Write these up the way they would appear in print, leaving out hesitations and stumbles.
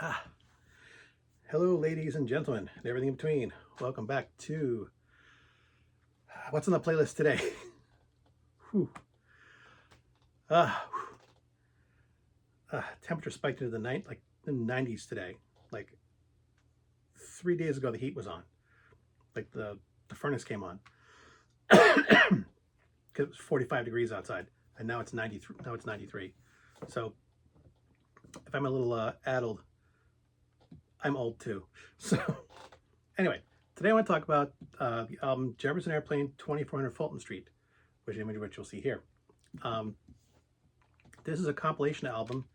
Ah, hello, ladies and gentlemen, and everything in between. Welcome back to what's on the playlist today. Whew. Whew. Temperature spiked into the 90s today. Like 3 days ago, the heat was on. Like the furnace came on because it was 45 degrees outside, and now it's 93. Now it's 93. So if I'm a little addled, I'm old too. So anyway, today I want to talk about the album Jefferson Airplane 2400 Fulton Street, which you'll see here. This is a compilation album,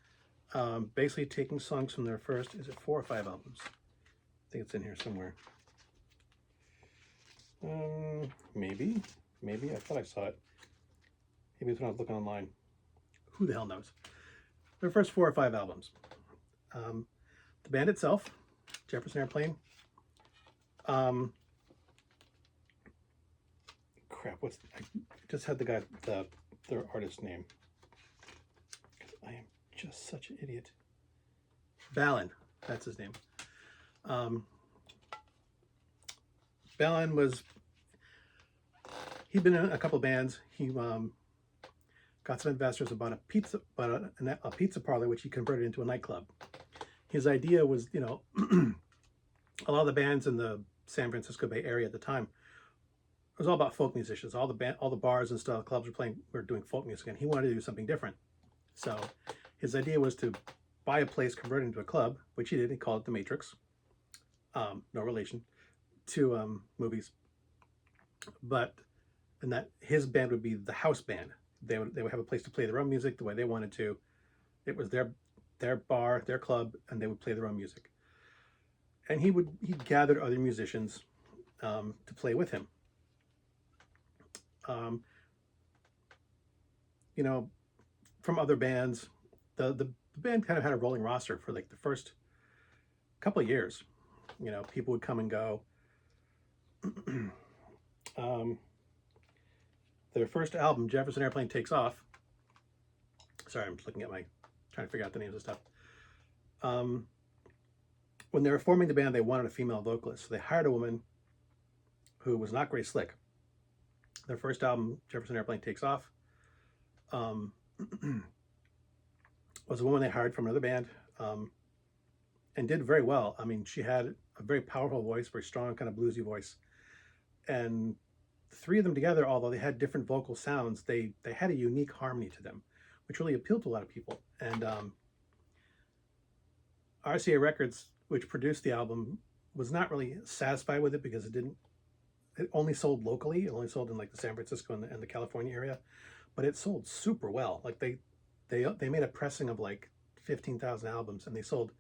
basically taking songs from their first, is it 4 or 5 albums? I think it's in here somewhere. Maybe. I thought I saw it. Maybe it's when I was looking online. Who the hell knows? Their first 4 or 5 albums. The band itself, Jefferson Airplane. I just had their artist name. I am just such an idiot. Ballin, that's his name. Ballin he'd been in a couple of bands. He got some investors about a pizza parlor, which he converted into a nightclub. His idea was, a lot of the bands in the San Francisco Bay Area at the time, it was all about folk musicians. All the bars and stuff, clubs were doing folk music, and he wanted to do something different. So his idea was to buy a place, convert it into a club, which he did. He called it the Matrix. No relation to movies, and that his band would be the house band. They would have a place to play their own music the way they wanted to. It was their bar, their club, and they would play their own music. And he gathered other musicians to play with him. From other bands, the band kind of had a rolling roster for like the first couple of years. People would come and go. Their first album, Jefferson Airplane Takes Off. Sorry, I'm just looking at trying to figure out the names of stuff. When they were forming the band, they wanted a female vocalist, so they hired a woman who was not Grace Slick. Their first album, Jefferson Airplane Takes Off, was a woman they hired from another band, and did very well. I mean, she had a very powerful voice, very strong, kind of bluesy voice. And the three of them together, although they had different vocal sounds, they had a unique harmony to them, which really appealed to a lot of people. And RCA Records, which produced the album, was not really satisfied with it because it only sold locally. It only sold in like the San Francisco and the California area, but it sold super well. Like they made a pressing of like 15,000 albums, and they sold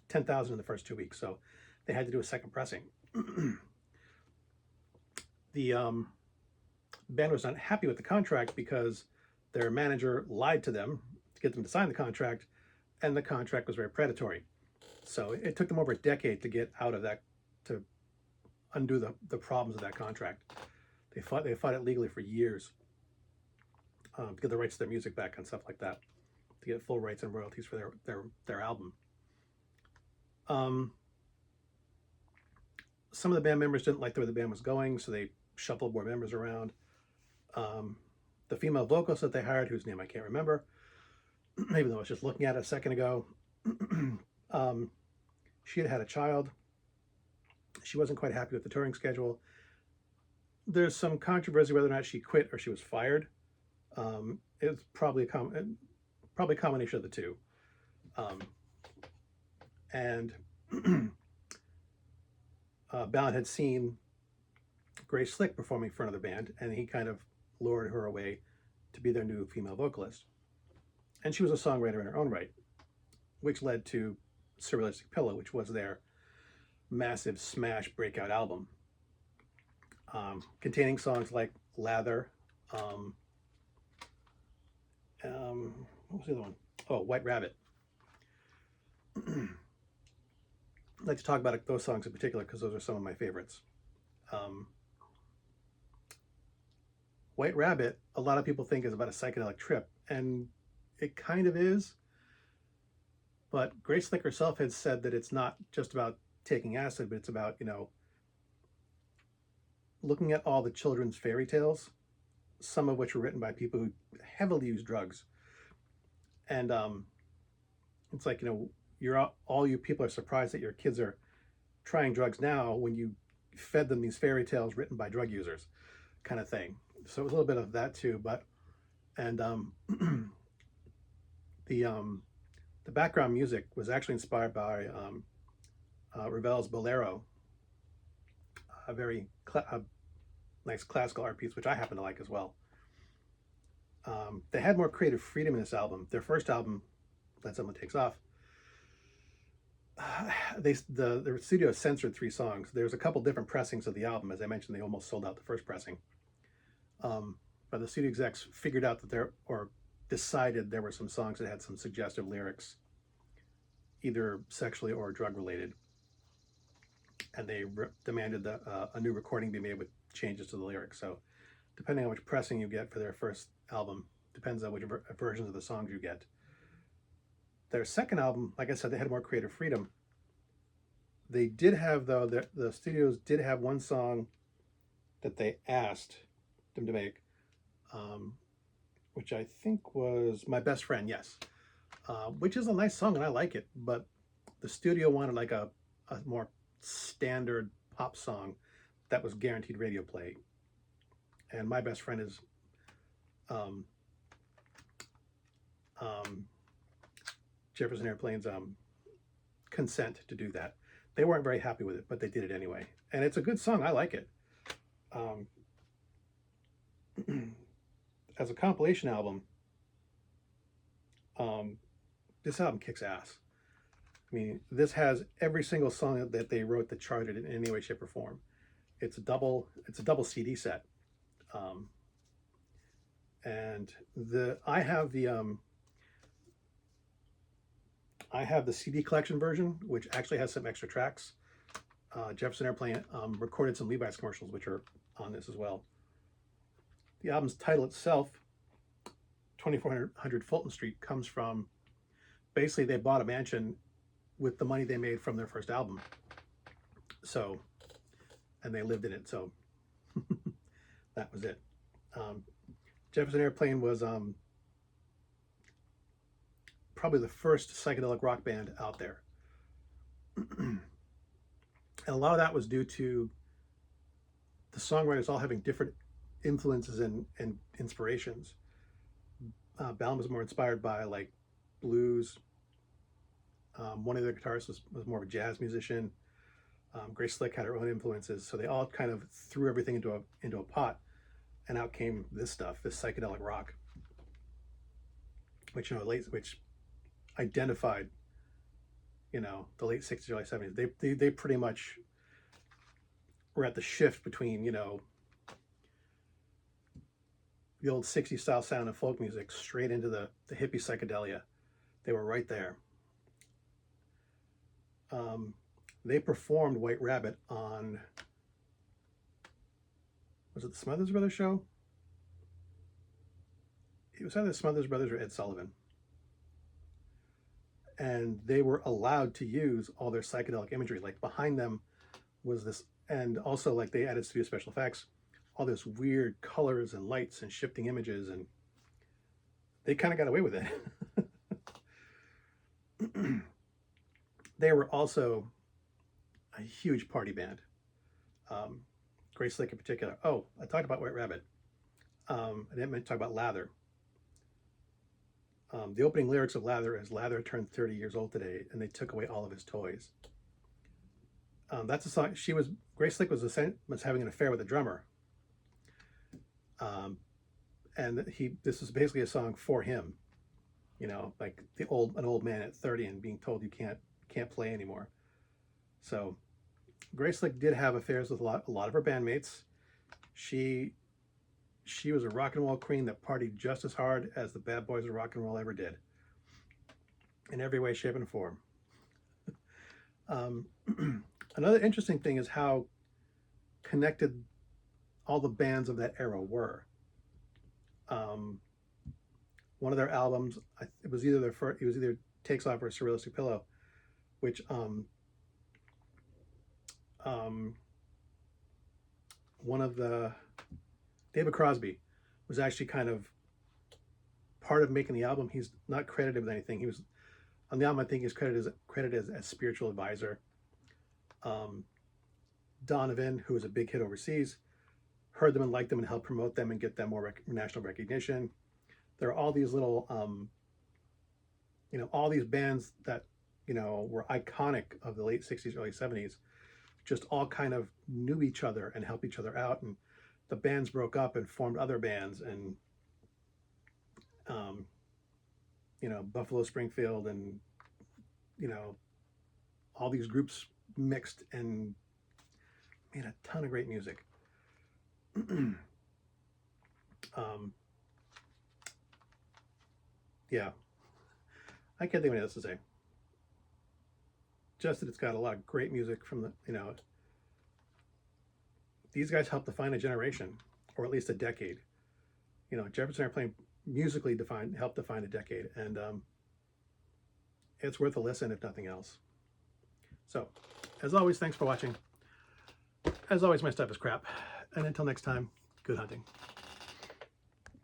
10,000 in the first 2 weeks. So they had to do a second pressing. The band was not happy with the contract because their manager lied to them to get them to sign the contract, and the contract was very predatory. So it took them over a decade to get out of that, to undo the problems of that contract. They fought it legally for years to get the rights to their music back and stuff like that, to get full rights and royalties for their album. Some of the band members didn't like the way the band was going, so they shuffled more members around. The female vocalist that they hired, whose name I can't remember, even though I was just looking at it a second ago, she had a child. She wasn't quite happy with the touring schedule. There's some controversy whether or not she quit or she was fired. It's probably a combination of the two. And Ballin had seen Grace Slick performing for another band, and he kind of lured her away to be their new female vocalist. And she was a songwriter in her own right, which led to Surrealistic Pillow, which was their massive smash breakout album, containing songs like Lather, what was the other one? Oh, White Rabbit. I'd like to talk about those songs in particular because those are some of my favorites. White Rabbit, a lot of people think is about a psychedelic trip, and it kind of is, But Grace Slick herself had said that it's not just about taking acid, but it's about, looking at all the children's fairy tales, some of which were written by people who heavily use drugs. And it's like, all you people are surprised that your kids are trying drugs now when you fed them these fairy tales written by drug users, kind of thing. So it was a little bit of that too. But and the the background music was actually inspired by Ravel's Bolero, a very nice classical art piece, which I happen to like as well. They had more creative freedom in this album. Their first album, Let Someone Takes Off, the studio censored 3 songs. There's a couple different pressings of the album. As I mentioned, they almost sold out the first pressing. But the studio execs figured out that decided there were some songs that had some suggestive lyrics, either sexually or drug related, and they demanded that a new recording be made with changes to the lyrics. So depending on which pressing you get for their first album, depends on which versions of the songs you get. Their second album, like I said, they had more creative freedom. They did have, though, the studios did have one song that they asked them to make, which I think was My Best Friend, yes, which is a nice song and I like it, but the studio wanted like a more standard pop song that was guaranteed radio play. And My Best Friend is Jefferson Airplane's consent to do that. They weren't very happy with it, but they did it anyway. And it's a good song. I like it. As a compilation album, this album kicks ass. I mean, this has every single song that they wrote that charted in any way, shape, or form. It's a double CD set. And I have the CD collection version, which actually has some extra tracks. Jefferson Airplane recorded some Levi's commercials, which are on this as well. The album's title itself, 2400 Fulton Street, comes from basically they bought a mansion with the money they made from their first album. So, and they lived in it. So that was it. Jefferson Airplane was probably the first psychedelic rock band out there. And a lot of that was due to the songwriters all having different influences and inspirations. Ballin was more inspired by like blues. One of their guitarists was more of a jazz musician. Grace Slick had her own influences, so they all kind of threw everything into a pot, and out came this stuff, this psychedelic rock, which which identified, the late 60s, early 70s. They pretty much were at the shift between, the old 60s style sound of folk music straight into the hippie psychedelia. They were right there. They performed White Rabbit on, was it the Smothers Brothers show? It was either the Smothers Brothers or Ed Sullivan. And they were allowed to use all their psychedelic imagery. Like behind them was this, and also like they added studio special effects, all this weird colors and lights and shifting images, and they kind of got away with it. They were also a huge party band. Grace Slick in particular. Oh, I talked about White Rabbit. I didn't talk about Lather. The opening lyrics of Lather is Lather turned 30 years old today, and they took away all of his toys. That's a song. Grace Slick was having an affair with a drummer. And this was basically a song for him, like an old man at 30 and being told you can't play anymore. So Grace Slick did have affairs with a lot of her bandmates. She was a rock and roll queen that partied just as hard as the bad boys of rock and roll ever did, in every way, shape, and form. Another interesting thing is how connected all the bands of that era were. One of their albums, it was either takes off her surrealistic pillow, which one of the David Crosby was actually kind of part of making the album. He's not credited with anything. He was on the album. I think he's credited as spiritual advisor. Donovan, who was a big hit overseas, heard them and liked them and helped promote them and get them more national recognition. There are all these little, all these bands that, were iconic of the late 60s, early 70s, just all kind of knew each other and helped each other out. And the bands broke up and formed other bands, and, Buffalo Springfield and, all these groups mixed and made a ton of great music. Yeah, I can't think of anything else to say. Just that it's got a lot of great music from the, these guys helped define a generation, or at least a decade. Jefferson Airplane musically helped define a decade, and it's worth a listen if nothing else. So, as always, thanks for watching. As always, my stuff is crap. And until next time, good hunting.